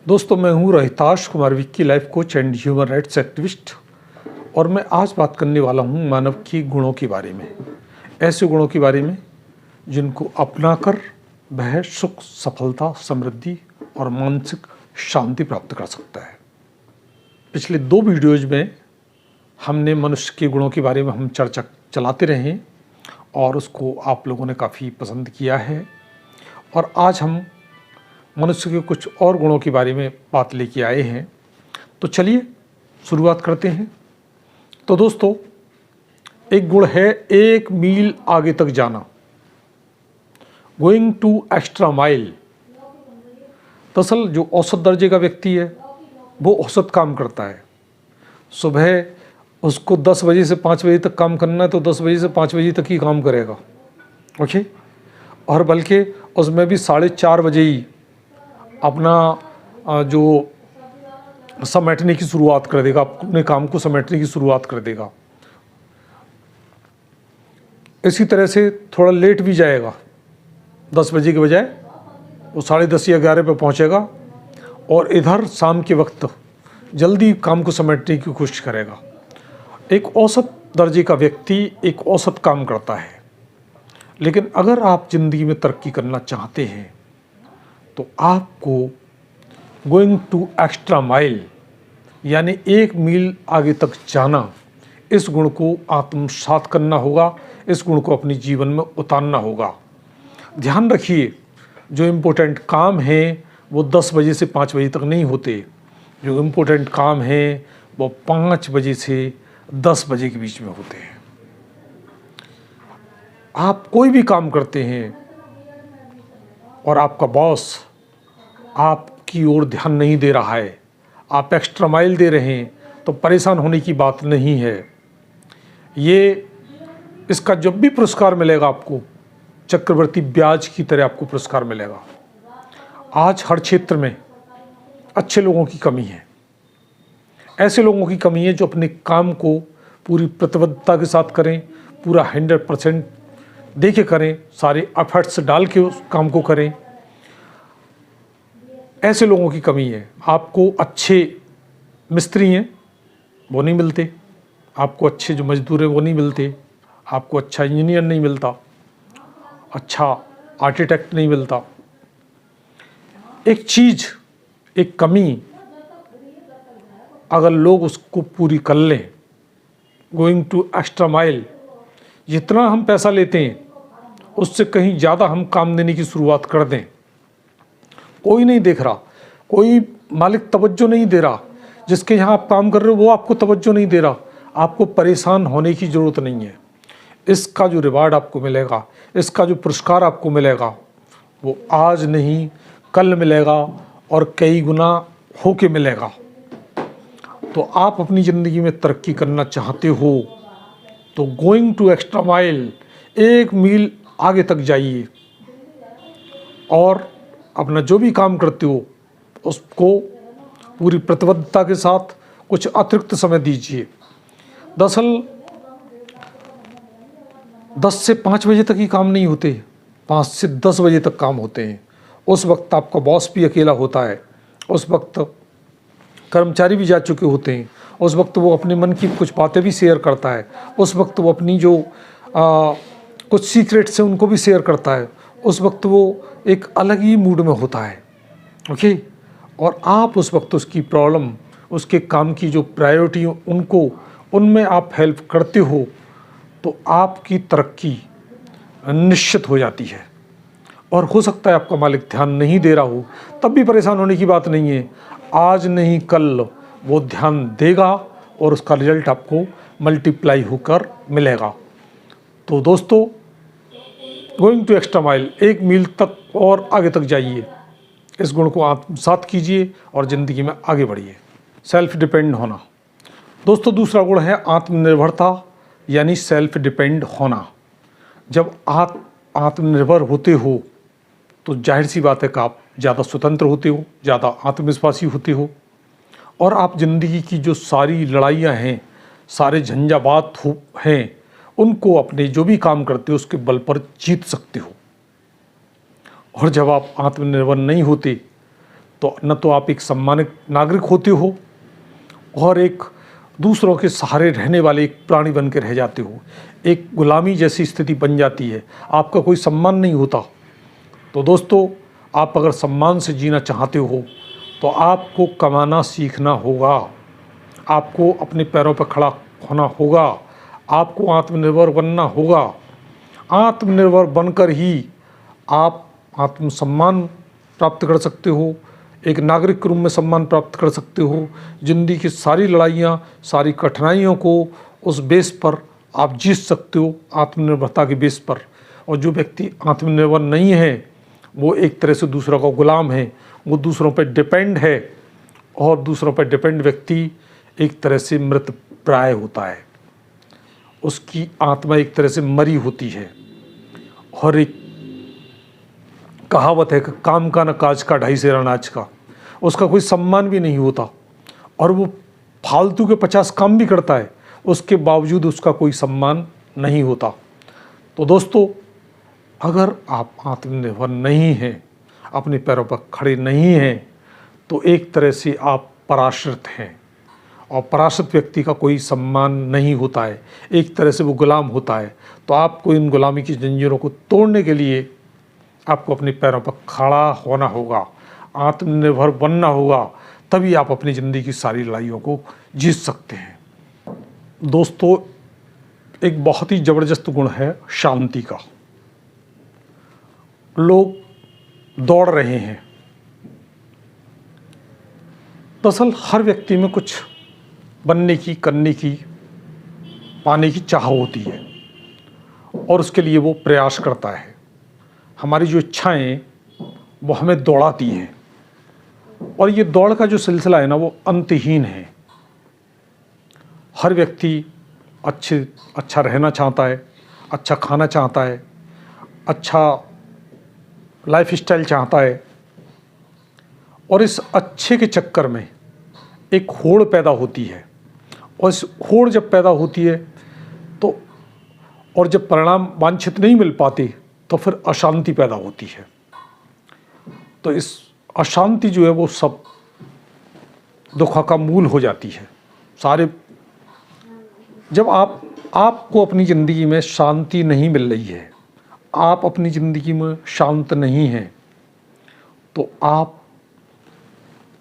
दोस्तों, मैं हूं Rohitash Kumar Vicky, life coach and human rights activist. और मैं आज बात करने वाला हूं मानव की गुणों के बारे में, ऐसे गुणों के बारे में जिनको अपनाकर वह सुख, सफलता, समृद्धि और मानसिक शांति प्राप्त कर सकता है। पिछले 2 वीडियोज़ में हमने मनुष्य के गुणों के बारे में हम चर्चा चलाते रहे हैं और उसको आप लोगों ने काफ़ी पसंद किया है। और आज हम मनुष्य के कुछ और गुणों के बारे में बात लेके आए हैं। तो चलिए शुरुआत करते हैं। तो दोस्तों, एक गुण है 1 मील आगे तक जाना, गोइंग टू एक्स्ट्रा माइल। दरअसल जो औसत दर्जे का व्यक्ति है वो औसत काम करता है। सुबह उसको 10 बजे से 5 बजे तक काम करना है तो 10 बजे से 5 बजे तक ही काम करेगा, ओके। और बल्कि उसमें भी 4:30 बजे ही अपना जो समेटने की शुरुआत कर देगा, अपने काम को समेटने की शुरुआत कर देगा। इसी तरह से थोड़ा लेट भी जाएगा, 10 बजे के बजाय वो 10:30 या 11 पे पहुंचेगा और इधर शाम के वक्त जल्दी काम को समेटने की कोशिश करेगा। एक औसत दर्जे का व्यक्ति एक औसत काम करता है। लेकिन अगर आप ज़िंदगी में तरक्की करना चाहते हैं तो आपको गोइंग टू एक्स्ट्रा माइल यानी 1 मील आगे तक जाना, इस गुण को आत्मसात करना होगा, इस गुण को अपने जीवन में उतारना होगा। ध्यान रखिए, जो इम्पोर्टेंट काम हैं वो 10 बजे से 5 बजे तक नहीं होते। जो इम्पोर्टेंट काम हैं वो 5 बजे से 10 बजे के बीच में होते हैं। आप कोई भी काम करते हैं और आपका बॉस आपकी ओर ध्यान नहीं दे रहा है, आप एक्स्ट्रा माइल दे रहे हैं, तो परेशान होने की बात नहीं है। इसका जब भी पुरस्कार मिलेगा आपको, चक्रवर्ती ब्याज की तरह आपको पुरस्कार मिलेगा। आज हर क्षेत्र में अच्छे लोगों की कमी है। ऐसे लोगों की कमी है जो अपने काम को पूरी प्रतिबद्धता के साथ करें, पूरा 100% दे के करें, सारे एफर्ट्स डाल के उस काम को करें। ऐसे लोगों की कमी है। आपको अच्छे मिस्त्री हैं वो नहीं मिलते, आपको अच्छे जो मजदूर हैं वो नहीं मिलते, आपको अच्छा इंजीनियर नहीं मिलता, अच्छा आर्किटेक्ट नहीं मिलता। एक चीज़, एक कमी अगर लोग उसको पूरी कर लें, गोइंग टू एक्स्ट्रा माइल, जितना हम पैसा लेते हैं उससे कहीं ज़्यादा हम काम देने की शुरुआत कर दें, कोई नहीं देख रहा, कोई मालिक तवज्जो नहीं दे रहा, जिसके यहाँ आप काम कर रहे हो वो आपको तवज्जो नहीं दे रहा, आपको परेशान होने की ज़रूरत नहीं है। इसका जो रिवार्ड आपको मिलेगा, इसका जो पुरस्कार आपको मिलेगा, वो आज नहीं कल मिलेगा और कई गुना होके मिलेगा। तो आप अपनी ज़िंदगी में तरक्की करना चाहते हो तो गोइंग टू एक्स्ट्रा माइल, 1 मील आगे तक जाइए और अपना जो भी काम करते हो उसको पूरी प्रतिबद्धता के साथ कुछ अतिरिक्त समय दीजिए। दरअसल 10 से 5 बजे तक ही काम नहीं होते, 5 से 10 बजे तक काम होते हैं। उस वक्त आपका बॉस भी अकेला होता है, उस वक्त कर्मचारी भी जा चुके होते हैं, उस वक्त वो अपने मन की कुछ बातें भी शेयर करता है, उस वक्त वो अपनी जो कुछ सीक्रेट्स हैं उनको भी शेयर करता है, उस वक्त वो एक अलग ही मूड में होता है, ओके। और आप उस वक्त उसकी प्रॉब्लम, उसके काम की जो प्रायोरिटी उनमें आप हेल्प करते हो तो आपकी तरक्की निश्चित हो जाती है। और हो सकता है आपका मालिक ध्यान नहीं दे रहा हो, तब भी परेशान होने की बात नहीं है। आज नहीं कल वो ध्यान देगा और उसका रिजल्ट आपको मल्टीप्लाई होकर मिलेगा। तो दोस्तों, गोइंग टू एक्स्ट्रा माइल, 1 मील तक और आगे तक जाइए, इस गुण को आत्मसात कीजिए और ज़िंदगी में आगे बढ़िए। सेल्फ डिपेंड होना। दोस्तों, दूसरा गुण है आत्मनिर्भरता यानी सेल्फ डिपेंड होना। जब आप आत्मनिर्भर होते हो तो जाहिर सी बात है कि आप ज़्यादा स्वतंत्र होते हो, ज़्यादा आत्मविश्वासी होते हो और आप ज़िंदगी की जो सारी लड़ाइयाँ हैं, सारे झंझावात हैं, उनको अपने जो भी काम करते हो उसके बल पर जीत सकते हो। और जब आप आत्मनिर्भर नहीं होते तो न तो आप एक सम्मानित नागरिक होते हो और एक दूसरों के सहारे रहने वाले एक प्राणी बन के रह जाते हो। एक गुलामी जैसी स्थिति बन जाती है, आपका कोई सम्मान नहीं होता। तो दोस्तों, आप अगर सम्मान से जीना चाहते हो तो आपको कमाना सीखना होगा, आपको अपने पैरों पर खड़ा होना होगा, आपको आत्मनिर्भर बनना होगा। आत्मनिर्भर बनकर ही आप आत्मसम्मान प्राप्त कर सकते हो, एक नागरिक के रूप में सम्मान प्राप्त कर सकते हो। ज़िंदगी की सारी लड़ाइयाँ, सारी कठिनाइयों को उस बेस पर आप जीत सकते हो, आत्मनिर्भरता के बेस पर। और जो व्यक्ति आत्मनिर्भर नहीं है वो एक तरह से दूसरों का गुलाम है, वो दूसरों पर डिपेंड है, और दूसरों पर डिपेंड व्यक्ति एक तरह से मृत प्राय होता है, उसकी आत्मा एक तरह से मरी होती है। और एक कहावत है कि काम का न काज का, ढाई सेर अनाज का। उसका कोई सम्मान भी नहीं होता और वो फालतू के 50 काम भी करता है, उसके बावजूद उसका कोई सम्मान नहीं होता। तो दोस्तों, अगर आप आत्मनिर्भर नहीं हैं, अपने पैरों पर खड़े नहीं हैं, तो एक तरह से आप पराश्रित हैं, और पराश्रित व्यक्ति का कोई सम्मान नहीं होता है, एक तरह से वो गुलाम होता है। तो आपको इन गुलामी की जंजीरों को तोड़ने के लिए आपको अपने पैरों पर खड़ा होना होगा, आत्मनिर्भर बनना होगा, तभी आप अपनी ज़िंदगी की सारी लड़ाइयों को जीत सकते हैं। दोस्तों, एक बहुत ही ज़बरदस्त गुण है शांति का। लोग दौड़ रहे हैं, दरअसल हर व्यक्ति में कुछ बनने की, करने की, पाने की चाह होती है और उसके लिए वो प्रयास करता है। हमारी जो इच्छाएं वो हमें दौड़ाती हैं, और ये दौड़ का जो सिलसिला है ना, वो अंतहीन है। हर व्यक्ति अच्छा रहना चाहता है, अच्छा खाना चाहता है, अच्छा लाइफ स्टाइल चाहता है, और इस अच्छे के चक्कर में एक होड़ पैदा होती है, और इस होड़ जब पैदा होती है तो, और जब परिणाम वांछित नहीं मिल पाते, तो फिर अशांति पैदा होती है। तो इस अशांति जो है वो सब दुखों का मूल हो जाती है। सारे जब आपको अपनी ज़िंदगी में शांति नहीं मिल रही है, आप अपनी ज़िंदगी में शांत नहीं हैं, तो आप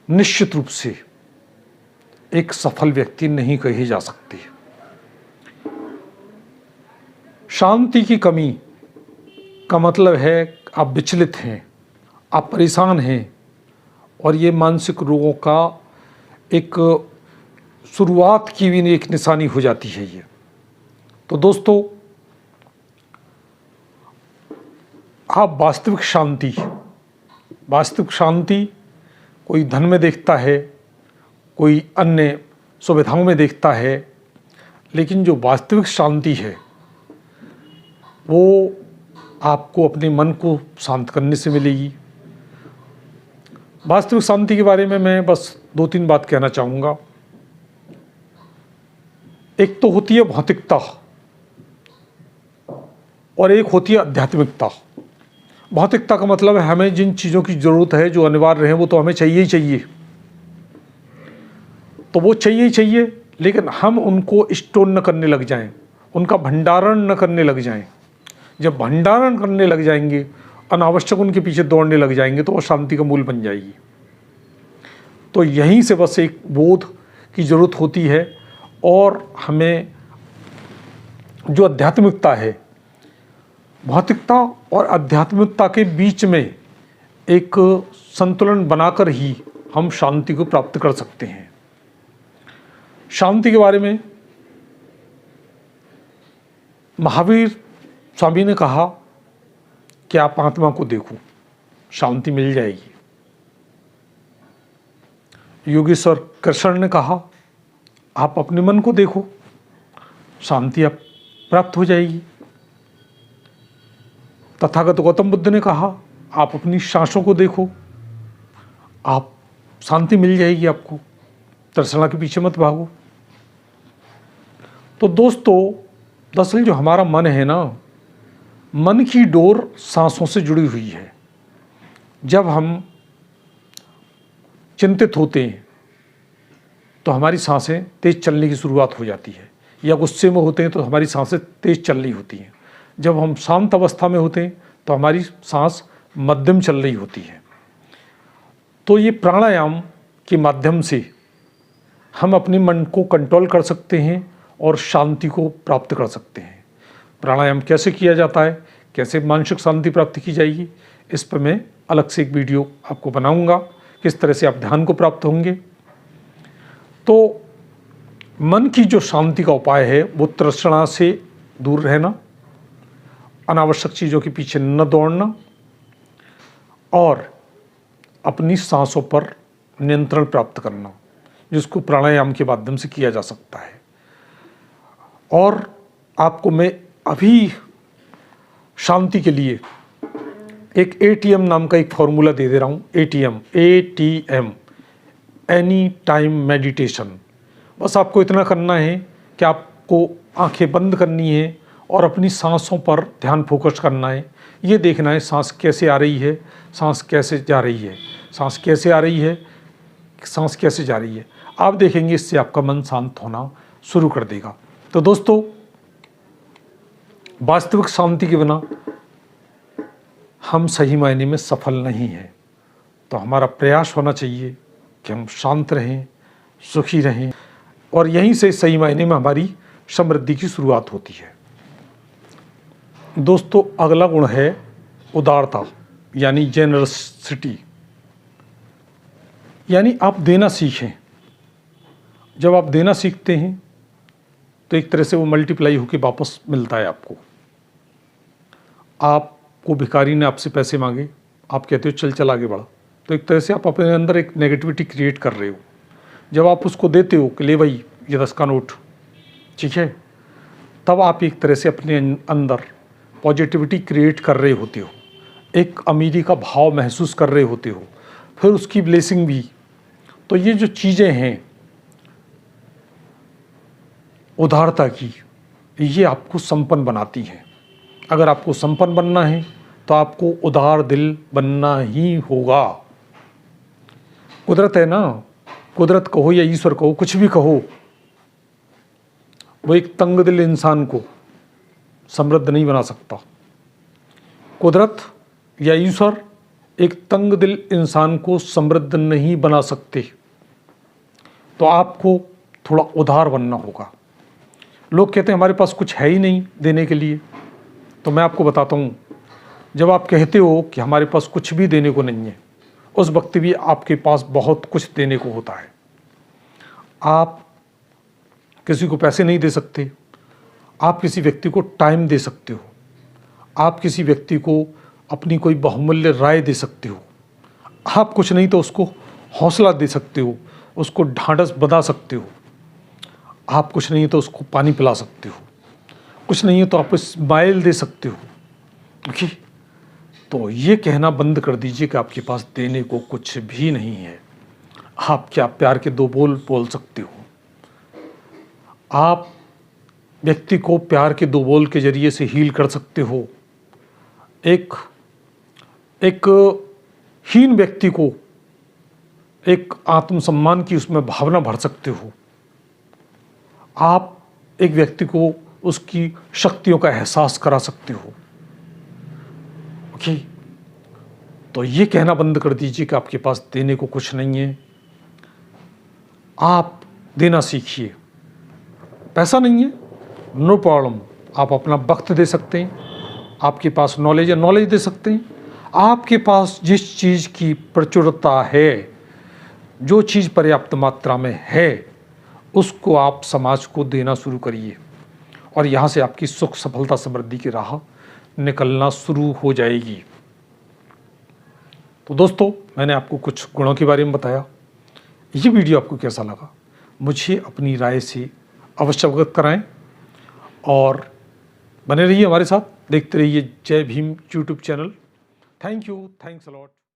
निश्चित रूप से एक सफल व्यक्ति नहीं कहे जा सकते। शांति की कमी का मतलब है आप विचलित हैं, आप परेशान हैं, और ये मानसिक रोगों का एक शुरुआत की भी एक निशानी हो जाती है ये। तो दोस्तों, आप वास्तविक शांति कोई धन में देखता है, कोई अन्य सुविधाओं में देखता है, लेकिन जो वास्तविक शांति है वो आपको अपने मन को शांत करने से मिलेगी। वास्तविक शांति के बारे में मैं बस 2-3 बात कहना चाहूँगा। एक तो होती है भौतिकता और एक होती है आध्यात्मिकता। भौतिकता का मतलब है हमें जिन चीज़ों की ज़रूरत है, जो अनिवार्य हैं, वो तो हमें चाहिए ही चाहिए, तो वो चाहिए ही चाहिए, लेकिन हम उनको स्टोर न करने लग जाएं, उनका भंडारण न करने लग जाएं। जब भंडारण करने लग जाएंगे, अनावश्यक उनके पीछे दौड़ने लग जाएंगे, तो वो शांति का मूल बन जाएगी। तो यहीं से बस एक बोध की ज़रूरत होती है, और हमें जो आध्यात्मिकता है, भौतिकता और आध्यात्मिकता के बीच में एक संतुलन बनाकर ही हम शांति को प्राप्त कर सकते हैं। शांति के बारे में महावीर स्वामी ने कहा कि आप आत्मा को देखो, शांति मिल जाएगी। योगेश्वर कृष्ण ने कहा आप अपने मन को देखो, शांति आप प्राप्त हो जाएगी। तथागत गौतम बुद्ध ने कहा आप अपनी सांसों को देखो, आप शांति मिल जाएगी आपको, तृष्णा के पीछे मत भागो। तो दोस्तों, दरअसल जो हमारा मन है ना, मन की डोर सांसों से जुड़ी हुई है। जब हम चिंतित होते हैं तो हमारी सांसें तेज़ चलने की शुरुआत हो जाती है, या गुस्से में होते हैं तो हमारी सांसें तेज़ चलनी होती हैं। जब हम शांत अवस्था में होते हैं तो हमारी सांस मध्यम चल रही होती है। तो ये प्राणायाम के माध्यम से हम अपने मन को कंट्रोल कर सकते हैं और शांति को प्राप्त कर सकते हैं। प्राणायाम कैसे किया जाता है, कैसे मानसिक शांति प्राप्त की जाएगी, इस पर मैं अलग से एक वीडियो आपको बनाऊंगा, किस तरह से आप ध्यान को प्राप्त होंगे। तो मन की जो शांति का उपाय है वो तृष्णा से दूर रहना, अनावश्यक चीज़ों के पीछे न दौड़ना और अपनी सांसों पर नियंत्रण प्राप्त करना, जिसको प्राणायाम के माध्यम से किया जा सकता है। और आपको मैं अभी शांति के लिए एक ATM नाम का एक फॉर्मूला दे रहा हूँ। ATM any time meditation. बस आपको इतना करना है कि आपको आंखें बंद करनी है और अपनी सांसों पर ध्यान फोकस करना है। ये देखना है सांस कैसे आ रही है, सांस कैसे जा रही है, सांस कैसे आ रही है, सांस कैसे जा रही है। आप देखेंगे इससे आपका मन शांत होना शुरू कर देगा। तो दोस्तों, वास्तविक शांति के बिना हम सही मायने में सफल नहीं हैं। तो हमारा प्रयास होना चाहिए कि हम शांत रहें, सुखी रहें, और यहीं से सही मायने में हमारी समृद्धि की शुरुआत होती है। दोस्तों, अगला गुण है उदारता, यानी जेनरसिटी, यानी आप देना सीखें। जब आप देना सीखते हैं तो एक तरह से वो मल्टीप्लाई होकर वापस मिलता है आपको। आपको भिखारी ने आपसे पैसे मांगे, आप कहते हो चल चल आगे बढ़ा, तो एक तरह से आप अपने अंदर एक नेगेटिविटी क्रिएट कर रहे हो। जब आप उसको देते हो कि ले भाई ये 10 का नोट, ठीक है, तब आप एक तरह से अपने अंदर पॉजिटिविटी क्रिएट कर रहे होते हो, एक अमीरी का भाव महसूस कर रहे होते हो, फिर उसकी ब्लेसिंग भी। तो ये जो चीज़ें हैं उदारता की, ये आपको संपन्न बनाती हैं। अगर आपको संपन्न बनना है तो आपको उदार दिल बनना ही होगा। कुदरत है ना, कुदरत कहो या ईश्वर कहो, कुछ भी कहो, वो एक तंग दिल इंसान को समृद्ध नहीं बना सकता। कुदरत या ईश्वर एक तंग दिल इंसान को समृद्ध नहीं बना सकते। तो आपको थोड़ा उदार बनना होगा। लोग कहते हैं हमारे पास कुछ है ही नहीं देने के लिए। तो मैं आपको बताता हूँ, जब आप कहते हो कि हमारे पास कुछ भी देने को नहीं है, उस वक्त भी आपके पास बहुत कुछ देने को होता है। आप किसी को पैसे नहीं दे सकते, आप किसी व्यक्ति को टाइम दे सकते हो, आप किसी व्यक्ति को अपनी कोई बहुमूल्य राय दे सकते हो, आप कुछ नहीं तो उसको हौसला दे सकते हो, उसको ढांढस बना सकते हो, आप कुछ नहीं तो उसको पानी पिला सकते हो, कुछ नहीं है तो आप स्माइल दे सकते हो। ओके, तो ये कहना बंद कर दीजिए कि आपके पास देने को कुछ भी नहीं है। आप क्या प्यार के 2 बोल बोल सकते हो? आप व्यक्ति को प्यार के 2 बोल के जरिए से हील कर सकते हो। एक हीन व्यक्ति को एक आत्मसम्मान की उसमें भावना भर सकते हो। आप एक व्यक्ति को उसकी शक्तियों का एहसास करा सकते हो। ओके, तो ये कहना बंद कर दीजिए कि आपके पास देने को कुछ नहीं है। आप देना सीखिए। पैसा नहीं है, नो प्रॉब्लम, आप अपना वक्त दे सकते हैं। आपके पास नॉलेज है, नॉलेज दे सकते हैं। आपके पास जिस चीज़ की प्रचुरता है, जो चीज़ पर्याप्त मात्रा में है, उसको आप समाज को देना शुरू करिए और यहाँ से आपकी सुख, सफलता, समृद्धि की राह निकलना शुरू हो जाएगी। तो दोस्तों, मैंने आपको कुछ गुणों के बारे में बताया। ये वीडियो आपको कैसा लगा मुझे अपनी राय से अवश्य अवगत कराएं और बने रहिए हमारे साथ, देखते रहिए जय Bhim YouTube channel. Thank you, thanks a lot.